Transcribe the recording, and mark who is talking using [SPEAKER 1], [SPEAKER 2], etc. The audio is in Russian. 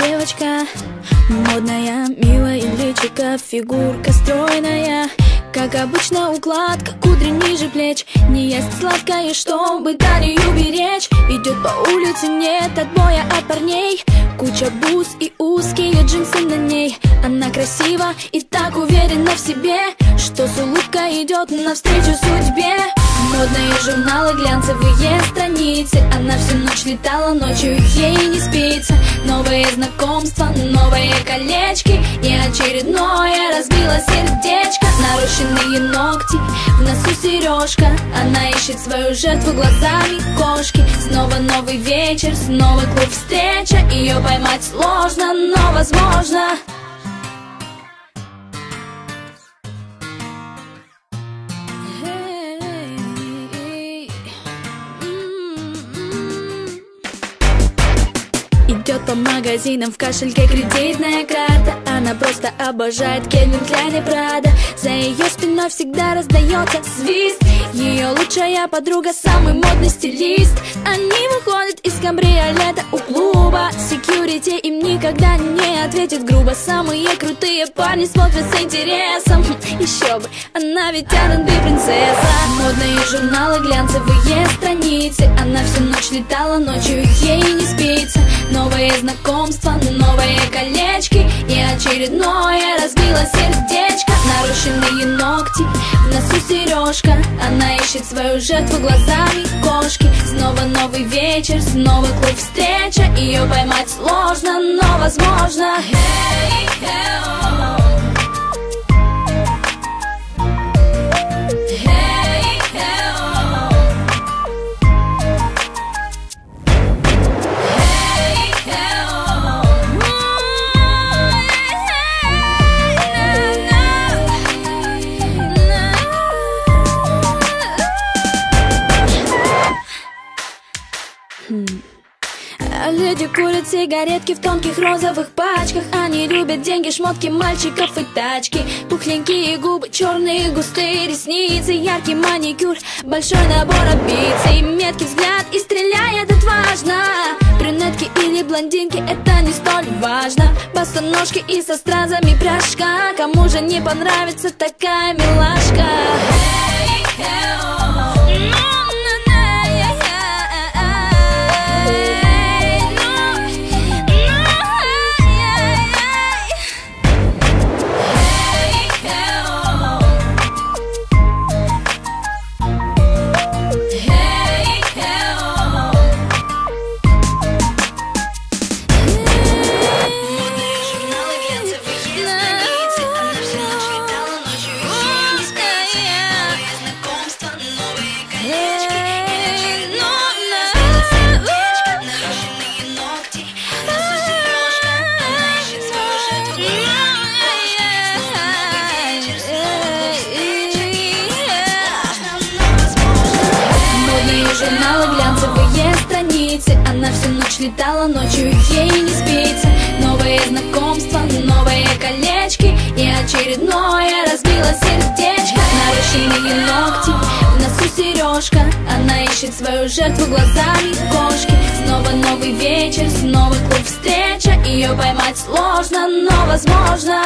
[SPEAKER 1] девочка, модная, милая личико, фигурка стройная. Как обычно укладка, кудри ниже плеч. Не ест сладкое, чтобы талию беречь. Идет по улице, нет отбоя от парней. Куча бус и узкие джинсы на ней. Она красива и так уверена в себе, что с улыбкой идет навстречу судьбе. Модные журналы, глянцевые страницы. Она всю ночь летала, ночью ей не спится. Новые знакомства, новые колечки. И очередное разбило сердечко. Нарощенные ногти, в носу сережка. Она ищет свою жертву глазами кошки. Снова новый вечер, снова клуб встреча. Ее поймать сложно, но возможно. Идет по магазинам, в кошельке кредитная карта. Она просто обожает Кельвин Кляйн и Прада. За ее спиной всегда раздается свист. Ее лучшая подруга, самый модный стилист. Они выходят из кабриолета у клуба. Секьюрити им никогда не ответит грубо. Самые крутые парни смотрят с интересом. Еще бы, она ведь R&B принцесса. Модные журналы, глянцевые страницы. Она всю ночь летала, ночью ей не спится. Новые знакомства, новые колечки. И очередное разбило сердечко. Нарощенные ногти, в носу сережка. Она ищет свою жертву глазами кошки. Снова новый вечер, снова клуб встреча. Ее поймать сложно, но возможно. Hey, hey, oh. Люди курят сигаретки в тонких розовых пачках. Они любят деньги, шмотки, мальчиков и тачки. Пухленькие губы, черные густые ресницы, яркий маникюр, большой набор амбиций. Меткий взгляд и стреляет отважно. Брюнетки или блондинки, это не столь важно. Босоножки и со стразами пряжка. Кому же не понравится такая милашка? Hey, hey, oh. Журналы, глянцевые страницы. Она всю ночь летала, ночью ей не спится. Новые знакомства, новые колечки. И очередное разбило сердечко. Нарощенные ногти, в носу сережка. Она ищет свою жертву глазами кошки. Снова новый вечер, снова клуб встреча. Ее поймать сложно, но возможно.